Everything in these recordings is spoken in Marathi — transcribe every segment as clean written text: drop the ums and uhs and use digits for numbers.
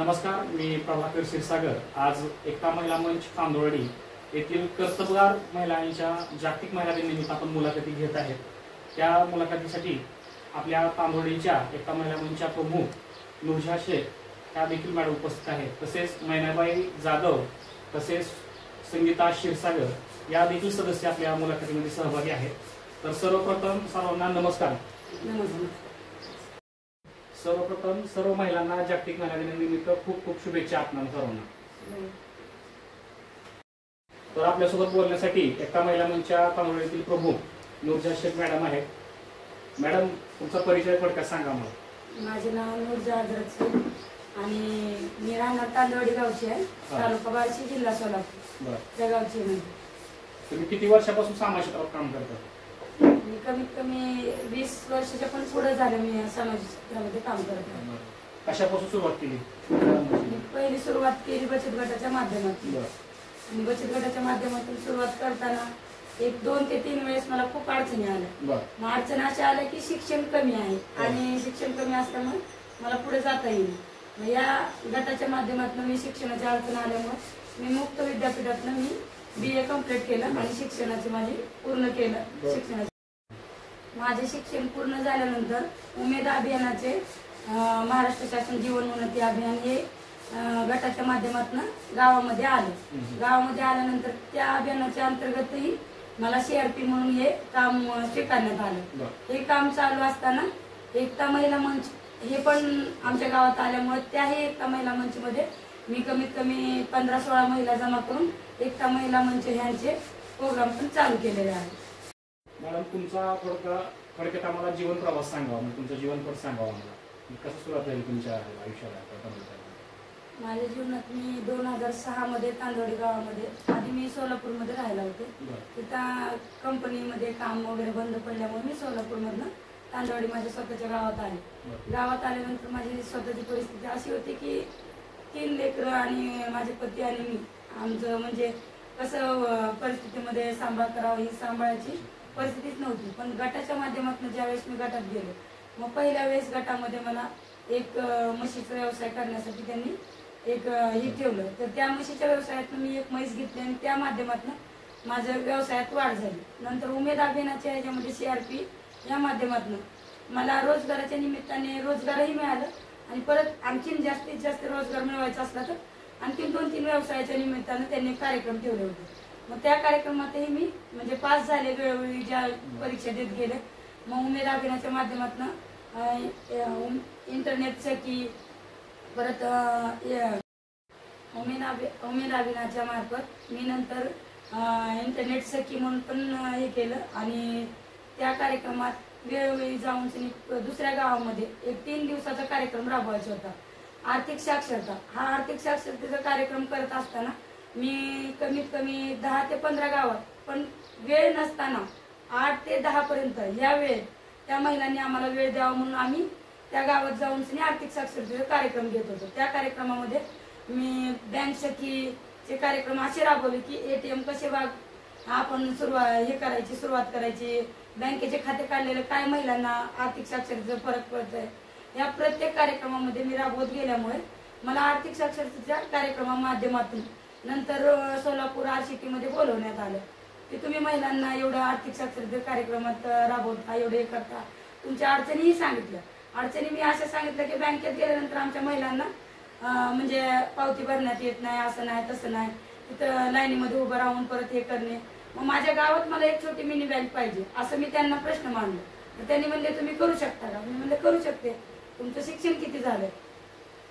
नमस्कार, मी प्रभाकर क्षीरसागर। आज एकता महिला मंच तांदोळी येथील कर्तबगार महिलांच्या जागतिक महिला दिनानिमित्त आपण मुलाखती घेत आहेत। त्या मुलाखतीसाठी आपल्या तांदोळीच्या एकता महिला मंचच्या प्रमुख नूरजहां शेख त्या देखील मॅडम उपस्थित आहेत। तसेच मैनाबाई जाधव, तसेच संगीता क्षीरसागर या देखील सदस्य आपल्या मुलाखतीमध्ये सहभागी आहेत। तर सर्वप्रथम सर्वांना नमस्कार। सर्वप्रथम सर्व महिलांना जागतिक महिला दिनानिमित्त खूप खूप शुभेच्छा आपल्या सर्वांना। तर आपल्यासोबत बोलण्यासाठी एकता महिला मंचच्या तांदोळीतील प्रमुख नूरजहां शेख मॅडम आहेत। मॅडम, तुमचा परिचय थोडक्यात सांगा मला। माझे नाव नूरजहां शेख आणि मी राहणार तांदोळी गावची आहे, तालुका बार्शी, जिल्हा सोलापूर त्या गावची आहे। तुम्ही किती वर्षापासून समाज क्षेत्रात काम करता? मी कमीत कमी 20 वर्षाच्या पण पुढे झाले मी समाज क्षेत्रामध्ये काम करत आहे। कशापासून सुरुवात केली? मी पहिली सुरुवात केली बचत गटाच्या माध्यमातून। आणि बचत गटाच्या माध्यमातून सुरुवात करताना 1, 2 ते 3 वेळेस मला खूप अडचणी आल्या। मग अडचण अशा आल्या की शिक्षण कमी आहे आणि शिक्षण कमी असल्यामुळे मला पुढे जाता येईल। मग या गटाच्या माध्यमातून मी शिक्षणाच्या अडचण आल्यामुळे मी मुक्त विद्यापीठातून मी BA कंप्लीट केलं आणि शिक्षणाचे माझे पूर्ण केलं। माझे शिक्षण पूर्ण झाल्यानंतर उमेद अभियानाचे महाराष्ट्र शासन जीवन उन्नती अभियान हे गटाच्या माध्यमातून गावामध्ये आले। गावामध्ये आल्यानंतर त्या अभियानाच्या अंतर्गतही मला CRP म्हणून हे काम स्वीकारण्यात आलं। हे काम चालू असताना एकता महिला मंच हे पण आमच्या गावात आल्यामुळे त्याही एकता महिला मंच मध्ये मी कमीत कमी 15-16 महिला जमा करून एकता महिला मंच यांचे प्रोग्राम पण चालू केलेले आहे। मॅडम, तुमचा थोडक्यात आम्हाला जीवन प्रवास सांगावा, म्हणजे तुमचं जीवनपट सांगावा आम्हाला। कसं सुरुवात झाली तुमच्या आयुष्याला? माझ्या जीवनात मी 2006 मध्ये तांदोळी गावामध्ये, आधी मी सोलापूरमध्ये राहायला होते। तिथं कंपनीमध्ये काम वगैरे बंद पडल्यामुळे मी सोलापूरमधनं तांदोळी माझ्या स्वतःच्या गावात आले। गावात आल्यानंतर माझी स्वतःची परिस्थिती अशी होती की 3 लेकरं आणि माझे पती आणि मी, आमचं म्हणजे कसं परिस्थितीमध्ये सांभाळ करावं ही सांभाळायची परिस्थितीच नव्हती। पण गटाच्या माध्यमातून ज्यावेळेस मी गटात गेलो, मग पहिल्या वेळेस गटामध्ये मला एक म्हशीचा व्यवसाय करण्यासाठी त्यांनी एक हे ठेवलं। तर त्या म्हशीच्या व्यवसायातून मी एक म्हैस घेतली आणि त्या माध्यमातून माझ्या व्यवसायात वाढ झाली। नंतर उमेद अभियानाच्या ह्याच्यामध्ये CRP या माध्यमातून मला रोजगाराच्या निमित्ताने रोजगारही मिळालं आणि परत आणखीन जास्तीत जास्त रोजगार मिळवायचा असला तर आणखीन 2-3 व्यवसायाच्या निमित्तानं त्यांनी कार्यक्रम ठेवले होते। मग त्या कार्यक्रमातही मी म्हणजे पास झाले, वेळोवेळी ज्या परीक्षा देत गेले। मग उमेद अभियानाच्या माध्यमातून इंटरनेट सखी, परत उमेद अभियानाच्या मार्फत मी नंतर इंटरनेट सखी म्हणून पण हे केलं आणि त्या कार्यक्रमात वेळोवेळी जाऊन दुसऱ्या गावामध्ये एक 3 दिवसाचा कार्यक्रम राबवायचा होता, आर्थिक साक्षरता। हा आर्थिक साक्षरतेचा कार्यक्रम करत असताना मी कमीत कमी 10 ते 15 गावात, पण वेळ नसताना 8 ते 10 पर्यंत या वेळेत त्या महिलांनी आम्हाला वेळ द्यावा म्हणून आम्ही त्या गावात जाऊन आर्थिक साक्षरतेचा कार्यक्रम घेत होतो। त्या कार्यक्रमामध्ये मी बँक सखीचे कार्यक्रम असे राबवले की ATM कसे आपण सुरुवात करायची, बँकेचे खाते काढलेले काय महिलांना आर्थिक साक्षरतेचा फरक पडतोय, या प्रत्येक कार्यक्रमामध्ये मी राबवत गेल्यामुळे मला आर्थिक साक्षरतेच्या कार्यक्रमा माध्यमातून नंतर सोलापूर RCT मध्ये बोलवण्यात आलं की तुम्ही महिलांना एवढं आर्थिक साक्षरते कार्यक्रमात राबवता, एवढे करता, तुमच्या अडचणीही सांगितल्या। अडचणी मी अशा सांगितलं की बँकेत गेल्यानंतर आमच्या महिलांना म्हणजे पावती भरण्यात येत नाही, असं नाही तसं नाही, तिथं लाईनीमध्ये उभं राहून परत हे करणे। मग माझ्या गावात मला एक छोटी मिनी बँक पाहिजे असं मी त्यांना प्रश्न मांडला। तर त्यांनी म्हणले तुम्ही करू शकता का? मी म्हणले करू शकते। तुमचं शिक्षण किती झालंय?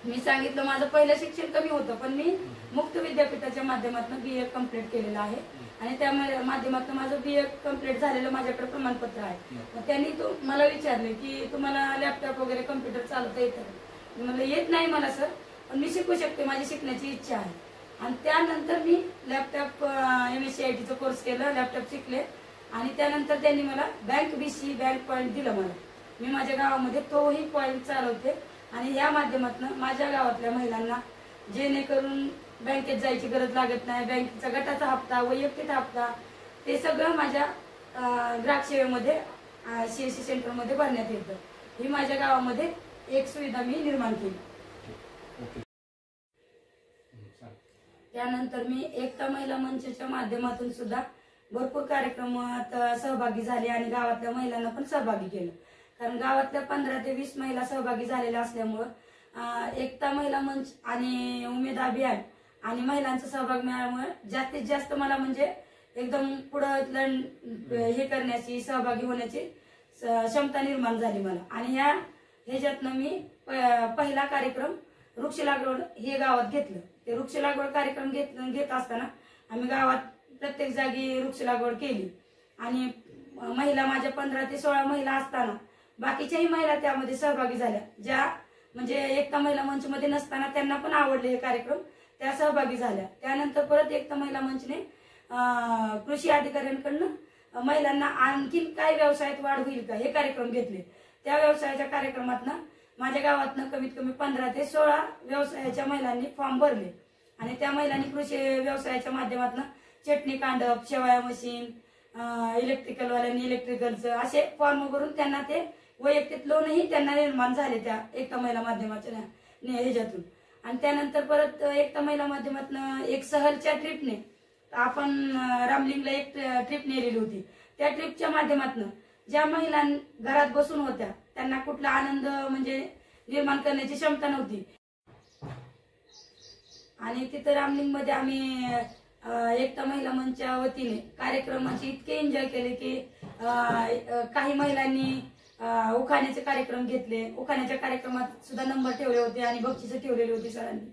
मी सांगितलं माझं पहिलं शिक्षण कमी होतं, पण मी मुक्त विद्यापीठाच्या माध्यमातून BA कंप्लीट केलेलं आहे आणि त्या माध्यमातून माझं BA कंप्लीट झालेलं माझ्याकडे प्रमाणपत्र आहे। मग त्यांनी मला विचारले की तुम्हाला लॅपटॉप वगैरे कम्प्युटर चालवता येतं? मी म्हणलं येत नाही मला सर, पण मी शिकू शकते, माझी शिकण्याची इच्छा आहे। आणि त्यानंतर मी लॅपटॉप MSc-IT कोर्स केला, लॅपटॉप शिकले आणि त्यानंतर त्यांनी मला बँक BC बँक पॉईंट दिलं मला। मी माझ्या गावामध्ये तोही पॉईंट चालवते आणि या माध्यमातून माझ्या गावातल्या महिलांना जेणेकरून बँकेत जायची गरज लागत नाही, बँकेचा गटाचा हप्ता, वैयक्तिक हप्ता ते सगळं माझ्या ग्राहक सेवेमध्ये CSC सेंटरमध्ये भरण्यात येतं। ही माझ्या गावामध्ये एक सुविधा मी निर्माण केली। त्यानंतर मी एकता महिला मंचच्या माध्यमातून सुद्धा भरपूर कार्यक्रमात सहभागी झाले आणि गावातल्या महिलांना पण सहभागी केलं. कारण गावातल्या 15 ते 20 महिला सहभागी झालेल्या असल्यामुळं एकता महिला मंच आणि उमेद अभियान आणि महिलांचा सहभाग मिळाल्यामुळे जास्तीत जास्त मला म्हणजे एकदम पुढं हे करण्याची, सहभागी होण्याची क्षमता निर्माण झाली मला. आणि ह्याच्यातनं मी पहिला कार्यक्रम वृक्ष लागवड हे गावात घेतलं. ते वृक्ष लागवड कार्यक्रम घेत असताना आम्ही गावात प्रत्येक जागी वृक्ष लागवड केली आणि महिला माझ्या 15 ते 16 महिला असताना बाकीच्याही महिला त्यामध्ये सहभागी झाल्या. ज्या म्हणजे एकता महिला मंच मध्ये नसताना त्यांना पण आवडले हे कार्यक्रम, त्या सहभागी झाल्या. त्यानंतर परत एकता महिला मंचने कृषी अधिकाऱ्यांकडनं महिलांना आणखीन काय व्यवसायात वाढ होईल का हे कार्यक्रम घेतले. त्या व्यवसायाच्या कार्यक्रमातनं माझ्या गावातनं कमीत कमी 15 ते 16 व्यवसायाच्या महिलांनी फॉर्म भरले आणि त्या महिलांनी कृषी व्यवसायाच्या माध्यमातून चटणी कांडप, शेवाया मशीन, इलेक्ट्रिकलवाल्यांनी इलेक्ट्रिकलचं असे फॉर्म भरून त्यांना ते वैयक्तिक लोनही त्यांना निर्माण झाले त्या एकता महिला माध्यमाच्या ह्याच्यातून. आणि त्यानंतर परत एकता महिला माध्यमातून एक सहलच्या ट्रिपने आपण रामलिंगला एक ट्रिप नेलेली होती. त्या ट्रिपच्या माध्यमातून ज्या महिला घरात बसून होत्या त्यांना कुठला आनंद म्हणजे निर्माण करण्याची क्षमता नव्हती आणि तिथं रामलिंग मध्ये आम्ही एकता महिला मंचच्या वतीने कार्यक्रमाचे इतके एन्जॉय केले की काही महिलांनी उखाण्याचे कार्यक्रम घेतले. उखाण्याच्या कार्यक्रमात सुद्धा नंबर ठेवले होते आणि बक्षिसं ठेवलेली होती सरांनी.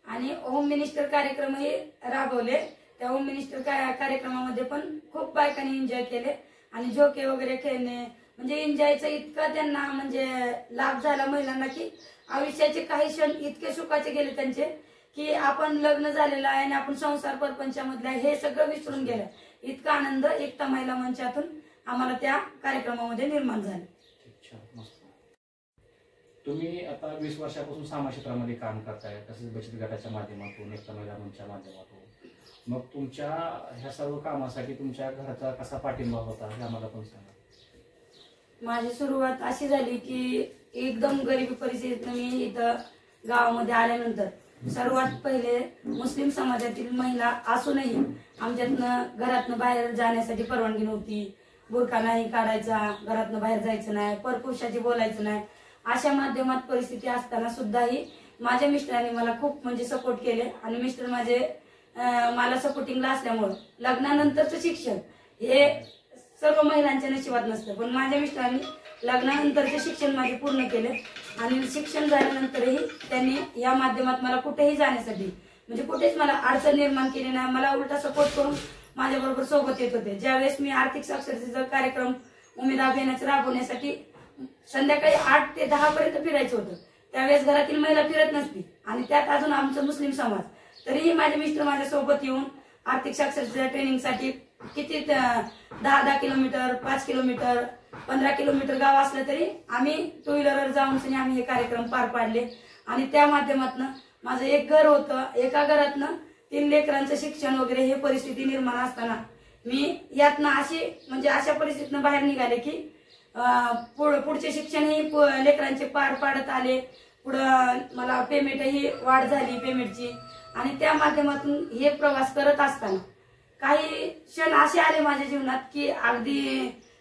आणि होम मिनिस्टर कार्यक्रमही राबवले. त्या होम मिनिस्टर कार्यक्रमामध्ये पण खूप बायकांनी एन्जॉय केले आणि झोके वगैरे खेळणे म्हणजे एन्जॉयचा इतका त्यांना म्हणजे लाभ झाला महिलांना की आयुष्याचे काही क्षण इतके सुखाचे गेले त्यांचे की आपण लग्न झालेलं आहे आणि आपण संसार परपंचामधला हे सगळं विसरून गेलं. इतका आनंद एकता महिला मंचातून आम्हाला त्या कार्यक्रमामध्ये निर्माण झाले. तुम्ही आता 20 वर्षापासून सामाजिक क्षेत्रामध्ये काम करताय, तसेच बचत गटाच्या माध्यमातून, एकता महिला मंचच्या माध्यमातून. मग तुमच्या ह्या सर्व कामासाठी तुमच्या घराचा कसा पाठिंबा होता हे आम्हाला पण सांगा. माझी सुरुवात अशी झाली की एकदम गरिबी परिस्थितीत मी इथं गावामध्ये आल्यानंतर सर्वात पहिले मुस्लिम समाजातील महिला असूनही आमच्यातनं घरातनं बाहेर जाण्यासाठी परवानगी नव्हती. बुरखा नाही काढायचा, घरातनं बाहेर जायचं नाही, परपुरुषाची बोलायचं नाही. अशा माध्यमात परिस्थिती असताना सुद्धाही माझ्या मिस्टरांनी मला खूप म्हणजे सपोर्ट केले आणि मिस्टर माझे मला सपोर्टिंगला असल्यामुळं लग्नानंतरचं शिक्षण हे सर्व महिलांच्या नशिबात नसतं, पण माझ्या मिस्टरांनी लग्नानंतरचे शिक्षण माझे पूर्ण केले आणि शिक्षण झाल्यानंतरही त्यांनी या माध्यमात मला कुठेही जाण्यासाठी म्हणजे कुठेच मला अडचण निर्माण केली नाही. मला उलटा सपोर्ट करून माझ्या बरोबर सोबत येत होते. ज्यावेळेस मी आर्थिक साक्षरतेचा कार्यक्रम उमेद अभियानाचा राबवण्यासाठी संध्याकाळी 8 ते 10 पर्यंत फिरायचं होतं, त्यावेळेस घरातील महिला फिरत नसती आणि त्यात अजून आमचं मुस्लिम समाज, तरीही माझे मिस्टर माझ्या सोबत येऊन आर्थिक साक्षरतेच्या ट्रेनिंगसाठी किती 10 किलोमीटर, 5 किलोमीटर, 15 किलोमीटर गाव असलं तरी आम्ही टू व्हीलरवर जाऊन आम्ही हे कार्यक्रम पार पाडले. आणि त्या माध्यमातून माझं एक घर होतं, एका घरातनं 3 लेकरांचं शिक्षण वगैरे हे परिस्थिती निर्माण असताना मी यातनं म्हणजे अशा परिस्थितीनं बाहेर निघाले की पुढचे शिक्षणही लेकरांचे पार पाडत आले. पुढं मला पेमेंटही वाढ झाली पेमेंटची आणि त्या माध्यमातून हे प्रवास करत असताना काही क्षण असे आले माझ्या जीवनात की अगदी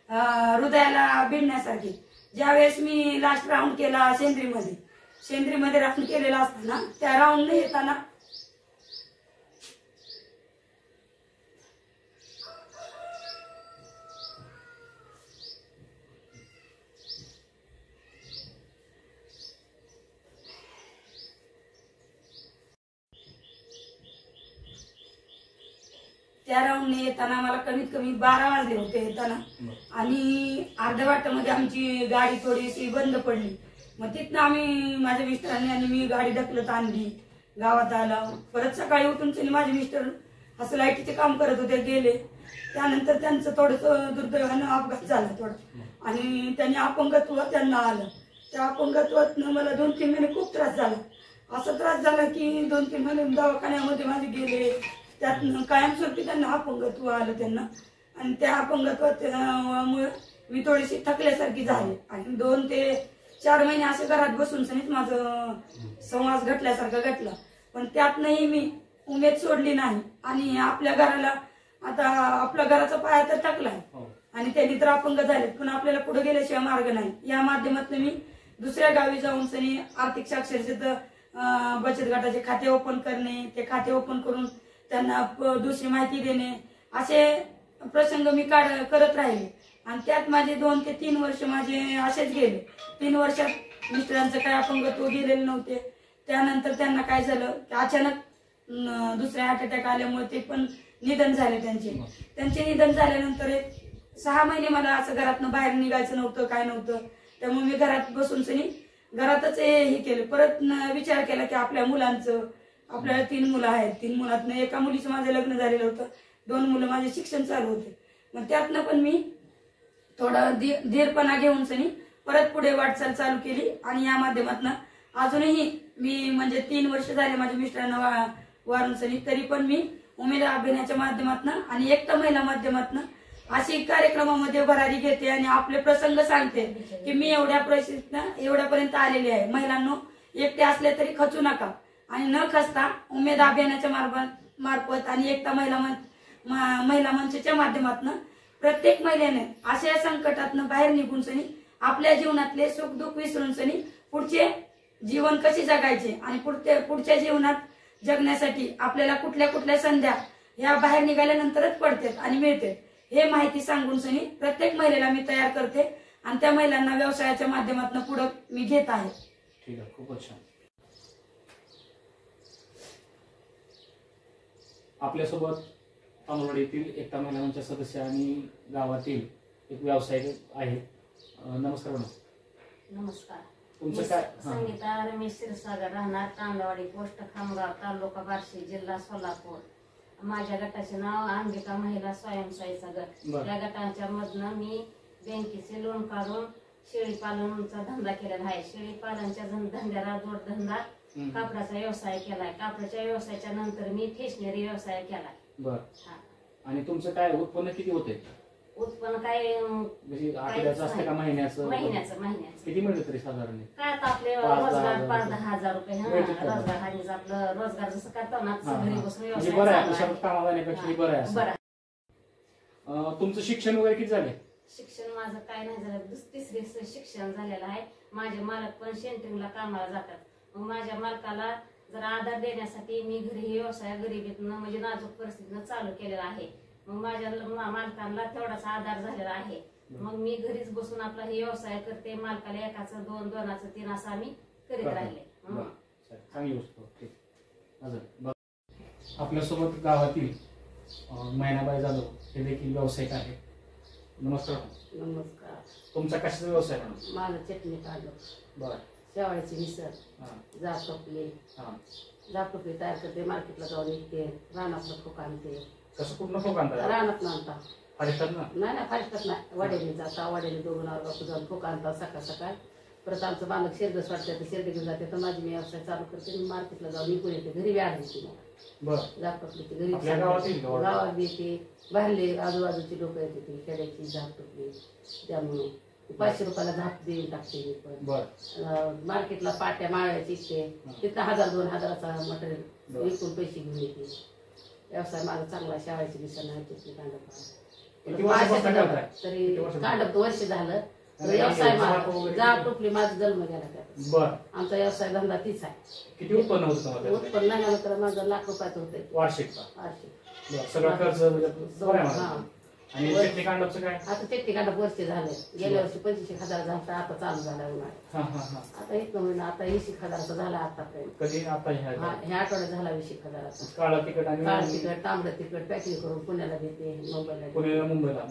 हृदयाला भिडण्यासारखे. ज्यावेळेस मी लास्ट राऊंड केला सेंद्रीमध्ये राऊंड केलेला असताना त्या राऊंड येताना त्या राऊंडने येताना मला कमीत कमी 12 वाजले होते येताना आणि अर्ध्या वाटामध्ये आमची गाडी थोडीशी बंद पडली. मग तिथनं आम्ही माझ्या मिस्टरांनी आणि मी गाडी ढकलत आणली, गावात आला. परत सकाळी उठून माझे मिस्टर असं लाईटीचे काम करत होते, गेले. त्यानंतर त्यांचं थोडंसं दुर्दैवानं अपघात झाला थोडा आणि त्यांनी अपंगत्व त्यांना आलं. त्या अपंगत्वातनं मला 2-3 महिने खूप त्रास झाला. असा त्रास झाला की 2-3 महिने दवाखान्यामध्ये माझे गेले. त्यातनं कायमस्वरूपी त्यांना अपंगत्व आलं त्यांना आणि त्या अपंगत्वामुळे मी थोडीशी थकल्यासारखी झाली आणि 2 ते 4 महिने असे घरात बसून सनीच माझं संवास घटल्यासारखा घटला. पण त्यातनंही मी उमेद सोडली नाही आणि आपल्या घराला आता आपल्या घराचा पाया तर टाकलाय आणि त्यांनी तर अपंग झालेत, पण आपल्याला पुढे गेल्याशिवाय मार्ग नाही. या माध्यमातून मी दुसऱ्या गावी जाऊन सनी आर्थिक साक्षरतेचं बचत गटाचे खाते ओपन करणे, ते खाते ओपन करून त्यांना दुसरी माहिती देणे, असे प्रसंग मी करत राहिले आणि त्यात माझे 2 ते 3 वर्ष माझे असेच गेले. 3 वर्षात मिस्टरांचं काय अपंगत्व गेलेलं नव्हते. त्यानंतर त्यांना काय झालं, अचानक दुसऱ्या हार्ट अटॅक आल्यामुळे ते पण निधन झाले. त्यांचे निधन झाल्यानंतर 6 महिने मला असं घरातनं बाहेर निघायचं नव्हतं, काय नव्हतं. त्यामुळे मी घरात बसून सनी घरातच हे केलं. परत विचार केला की आपल्या मुलांचं, आपल्याला 3 मुलं आहेत, 3 मुलातनं एका मुलीचं माझं लग्न झालेलं होतं, 2 मुलं माझे शिक्षण चालू होते. मग त्यातनं पण मी थोडा धीरपणा घेऊन सनी परत पुढे वाटचाल चालू केली आणि या माध्यमातून अजूनही मी म्हणजे 3 वर्ष झाले माझ्या मिस्टरांना वारून सनी, तरी पण मी उमेद अभियानाच्या माध्यमातून आणि एकता महिला माध्यमातून अशी कार्यक्रमामध्ये भरारी घेते आणि आपले प्रसंग सांगते की मी एवढ्यापर्यंत आलेले आहे. महिलांनो, एकटे असले तरी खचू नका आणि न खचता उमेद अभियानाच्या मार्फत आणि एकता महिला मंचच्या माध्यमातून प्रत्येक महिलेने अशा संकटातून बाहेर निघून सनी आपल्या जीवनातले सुख दुःख विसरून सनी पुढचे जीवन कसे जगायचे आणि पुढच्या जीवनात जगण्यासाठी आपल्याला कुठल्या कुठल्या संध्या ह्या बाहेर निघाल्यानंतरच पडतात आणि मिळते हे माहिती सांगून सनी प्रत्येक महिलेला मी तयार करते आणि त्या महिलांना व्यवसायाच्या माध्यमातून पुढे मी घेत आहे. ठीक आहे, खूपच छान. आपल्यासोबत तांदुळवाडीतील एकता महिला मंचच्या सदस्य आणि गावातील एक व्यावसायिक आहेत. नमस्कार मॅडम. नमस्कार. तुमचं काय? संगीता रमेश क्षीरसागर, राहणार तांदवाडी, पोस्ट खामगाव, तालुका बार्शी, जिल्हा सोलापूर. माझ्या गटाचे नाव अंबिका महिला स्वयंसहाय्यता गट. या गटाच्या मधनं मी बँकेचे लोन काढून शेळी पालनचा धंदा केलेला आहे. शेळी पालनच्या धंद्याला जोडधंदा कापडाचा व्यवसाय केलाय. कापडाच्या व्यवसायाच्या नंतर मी स्टेशनरी व्यवसाय केलाय. बर. आणि तुमचं काय उत्पन्न किती होते? उत्पन्न काय म्हणजे आठवड्याचं असतं का महिन्याचं? महिन्याचं. किती मिळतं तरी साधारण? काय आता आपले रोजगार 5-10 हजार रुपये रोजगार आणि आपलं रोजगार जसं करतो ना घरी बसून व्यवसाय बरं आहे. कामाला जाण्यापेक्षा बरं आहे. तुमचं शिक्षण वगैरे किती झाले? शिक्षण माझं काय नाही झालं, 3री शिक्षण झालेलं आहे. माझे मालक पण सेंटरिंगला कामाला जातात. मग माझ्या मालकाला जरा आधार देण्यासाठी मी घरी व्यवसाय गरिबीतनं म्हणजे नाजूक परिस्थितीनं चालू केलेला आहे. मग माझ्या मालकांना तेवढाच आधार झालेला आहे. मग मी घरीच बसून आपला हे व्यवसाय करते. मालकाला 1चं 2, 2चं 3 असं आम्ही करीत राहिले. चांगली गोष्ट. आपल्यासोबत गावातील मैनाबाई जाधव हे देखील व्यावसायिक आहे. नमस्कार. नमस्कार. तुमचा कशाचा व्यवसाय? माझं चटणी काढलं. बरं. शेवाळ्याची मिसळ, जाटोपली तयार करते, मार्केटला जाऊन विकते, रानातलं ठोक आणते. कसं कुठलं ठोक आणता? रानात आणता. फारिस्तात ना? नाही फारिस्तात नाही, वाड्याने जाता. वाड्याने 2 बापू जाऊन ठोक आणतात सकाळ सकाळ. परत आमचं बालक शेरगस वाटतं, शेरडे घेऊन जाते. तर माझी मी व्यवसाय चालू करते. मी मार्केटला जाऊन विकून येते. घरी बी आणायची मला. जाटोपली घरी गावात बी येते. बाहेरले आजूबाजूची लोक येते ती खेड्याची जाटोपली. त्यामुळे 500 रुपयाला झाप देऊन टाकते मी. पण मार्केटला पाट्या माळ्याची इकते. तिथं 1000-2000चा मटेरियल विकून पैसे घेऊन येते. व्यवसाय माझा चांगला. शेवाळ्याची मिसळ नाही, चटणी कांडप. तरी कांडप 2 वर्ष झालं. व्यवसाय जाटोपली माझा जन्म गेला त्यात. आमचा व्यवसाय धंदा तीच आहे. किती उत्पन्न होतं? उत्पन्न नाही झालं तर माझं लाख रुपयाचं होतं वार्षिक. सगळं खर्च आणि चटणी कांडपचं काय? आता चटणी कांडप वर्ष झाले. गेल्या वर्षी 25,000 झाला. आता चालू झाला उन्हाळ्यात. आता 1 महिना आता 20,000चा झाला आतापर्यंत. कधी? आता ह्या आठवड्यात झाला 20,000चा. काळं तिखट आणि काळं तिखट, तांबडं तिखट पॅकिंग करून पुण्याला देते, मुंबईला. पुण्याला मुंबईला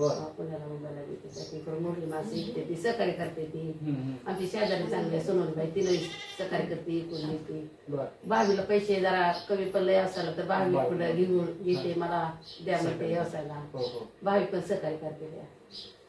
देते. पॅकिंग करून मोठी माणसं विकते ती, सहकार्य करते ती. आमची शेजारी चांगली सोनूबाई, तिने सहकार्य करते, इकून देते. भावीला पैसे जरा कमी पडले व्यवसायाला तर भावी पुढे घेऊन येते, मला द्या म्हणते व्यवसायाला. भावी पण सहकार्य करते.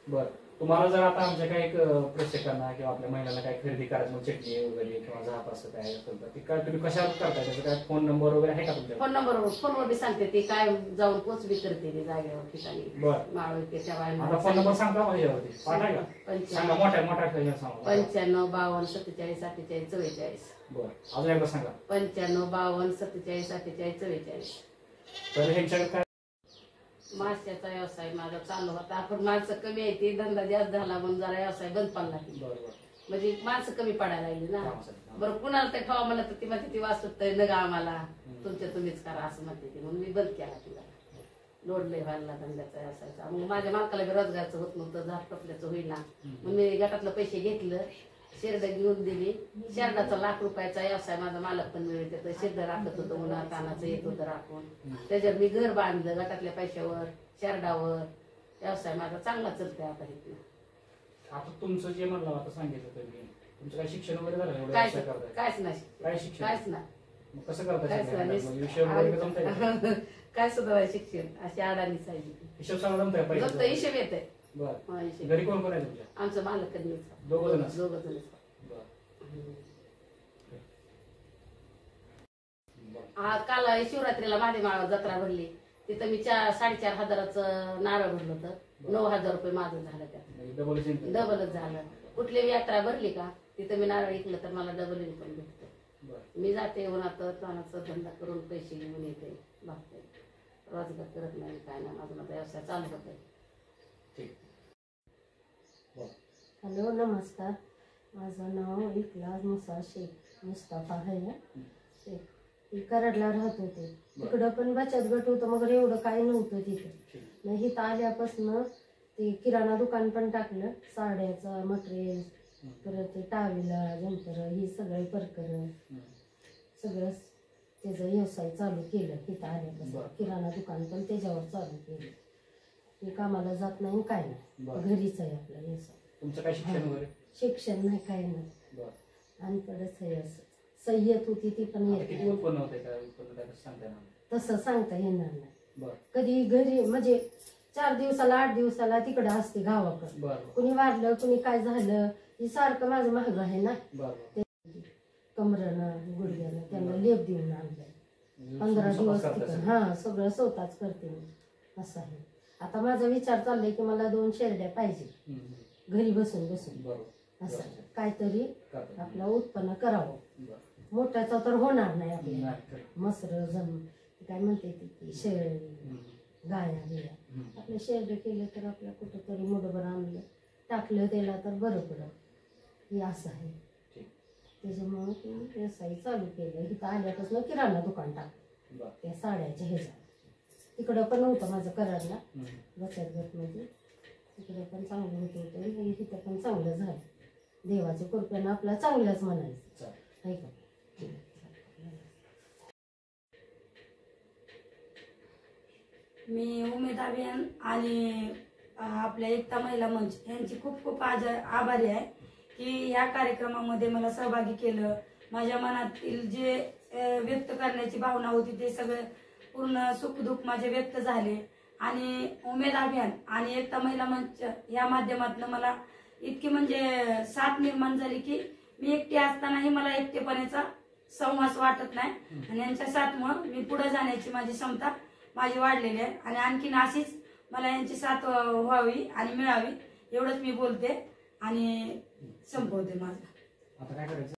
बर. तुम्हाला जर आता आमच्या काही प्रेक्षकांना किंवा आपल्या महिलांना काही खरेदी करायचं मग चटणी वगैरे किंवा झाप असं काय असेल तर ती काय तुम्ही कशावर करताय, त्याचा काय फोन नंबर वगैरे आहे का तुमच्या? फोन नंबरवर फोनवर बी सांगते ती, काय जाऊन पोच बी करते ती जागेवर ठिकाणी. बरं. माळ त्या आता फोन नंबर सांगता माझ्यावरती पाठाय का? सांगा मोठ्या मोठ्या सांगा. 95 52 47 48 44. बरं, अजून एकदा सांगा. 95 52 47 48 44. तर ह्यांच्याकडे काय माशाचा व्यवसाय माझा चालू होता, पण माणसं कमी आहे, ती धंदा जास्त झाला म्हणून जरा व्यवसाय बंद पडला. बरोबर म्हणजे माणसं कमी पडायला लागली ना. कामासाठी. बरं कुणाला ते खावा म्हणलं तर ती म्हणते ती वाचत न गा आम्हाला, तुमच्या तुम्हीच करा असं म्हणते ती, म्हणून मी बंद केला तिला. लोड लय व्हायला धंद्याचा व्यवसायाचा. मग माझ्या मालकाला बी रोजगारचं होत नव्हतं, झाप टपल्याचं होईना. मग मी गटातलं पैसे घेतलं, शेरड घेऊन दिली. शेरडाचा ₹1,00,000 व्यवसाय माझा मालक पण मिळत होतं. शेरड राखत होतं, उन्हा तानाचं येत होतं राखून. त्याच्यावर मी घर बांधलं गटातल्या पैशावर, शेरडावर. व्यवसाय माझा चांगला चालतोय आता इथनं. आता तुमचं जे म्हणलं आता सांगितलं तुम्ही, तुमचं काय शिक्षण वगैरे झालं एवढं काहीच व्यवसाय करताय? काहीच नाही, काय शिक्षण? काहीच नाही, मग कसं करताय काहीच सगळं? नाही. मग विषय वगैरे जमताय का? काय सुद्धा नाही शिक्षण, अशी अडाणी साहेब. हिशोब सगळं जमताय फक्त पैसे? हिशेब येते. बरं. घरी कोण कोण आहे तुमच्या? आमचं मालक दोघं जण? दोघं जण. काल शिवरात्रीला महादेवाला जत्रा भरली, तिथं मी 4,500 नारळ भरलं होतं. 9,000 रुपये माझं झालं त्यात. डबलच झालं. कुठली यात्रा भरली का तिथं मी नारळ विकलं तर मला डबल इन्कम भेटतं. मी जाते उन्हात तानाचा धंदा करून पैसे घेऊन येते, बघते. रोजगार करत नाही काय नाही, माझा व्यवसाय चालू होते. हॅलो, नमस्कार. माझं नाव इकलाज मुसा शेख मुस्ताफा आहे. कराडला राहत होते. तिकडं पण बचत गट होतं, मग एवढं काही नव्हतं तिथं. मग इथं आल्यापासून ते किराणा दुकान पण टाकलं, साड्याचं मटेरियल, परत ते टावेला जंतर, ही सगळे परकर सगळं त्याचा व्यवसाय चालू केलं. इथं आल्यापासून किराणा दुकान पण त्याच्यावर चालू केलं. मी कामाला जात नाही, काय नाही, घरीच आहे आपला व्यवसाय. तुमचं काय शिक्षण वगैरे? शिक्षण नाही, काही नाही, अनपडच आहे. असं सय्यत होती ती पण येते. किती उत्पन्न होते काय? उत्पन्न काय सांगता येणार नाही. तसं सांगता येणार नाही. बरं. कधी घरी म्हणजे 4 दिवसाला 8 दिवसाला तिकडं असते गावाकडे. बरं. कुणी वाढलं कुणी काय झालं, हे सारखं माझं महाग आहे ना. बरं. कमरनं गुडघ्यानं त्यांना लेप देऊन आणलंय. 15 दिवस तिकडं. हा, सगळं स्वतःच करते मी. असं आहे. आता माझा विचार चाललाय की मला 2 शेरड्या पाहिजे घरी बसून बसून. असं काहीतरी आपलं उत्पन्न करावं. मोठ्याचा तर होणार नाही आपल्याला. मसर जम काय म्हणते ती शेळी गाया बिया आपलं शेरडे केलं तर आपल्या कुठंतरी मुठभर आणलं टाकलं त्याला तर बरं पडत. हे असं आहे. त्याच्यामुळं ते व्यवसाय चालू केलं. इथं आल्यापासून किराणा दुकान टाकलं त्या साड्याच्या ह्याच्या. तिकडं पण नव्हतं माझं कराडला बचत गटमध्ये. तिकडं पण चांगलं होतं, इथं पण चांगलं झालं. देवाच्या कृपेनं आपला चांगलंच म्हणायचं आहे का. मी उमेद अभियान आणि आपल्या एकता महिला मंच यांची खूप खूप आभारी आहे की या कार्यक्रमामध्ये मला सहभागी केलं. माझ्या मनातील जे व्यक्त करण्याची भावना होती ते सगळे पूर्ण सुखदुःख माझे व्यक्त झाले. आणि उमेद अभियान आणि एकता महिला मंच या माध्यमातून मला इतकी म्हणजे साथ निर्माण झाली की मी एकटी असतानाही मला एकटेपणाचा संवास वाटत नाही. आणि यांच्या साथमुळे मी पुढे जाण्याची माझी क्षमता माझी वाढलेली आहे. आणि आणखीन अशीच मला यांची साथ व्हावी आणि मिळावी एवढंच मी बोलते आणि संपवते माझं. आता काय करायचं?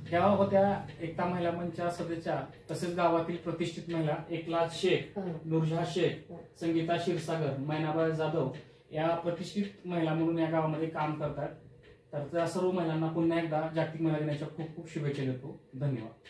त्या होत्या एकता महिला मंचच्या सदस्या, तसेच गावातील प्रतिष्ठित महिला इकलाज शेख, नूरजहां शेख, संगीता क्षीरसागर, मैनाबाई जाधव या प्रतिष्ठित महिला म्हणून या गावामध्ये काम करतात. तर त्या सर्व महिलांना पुन्हा एकदा जागतिक महिला दिनाच्या खूप खूप शुभेच्छा देतो. धन्यवाद.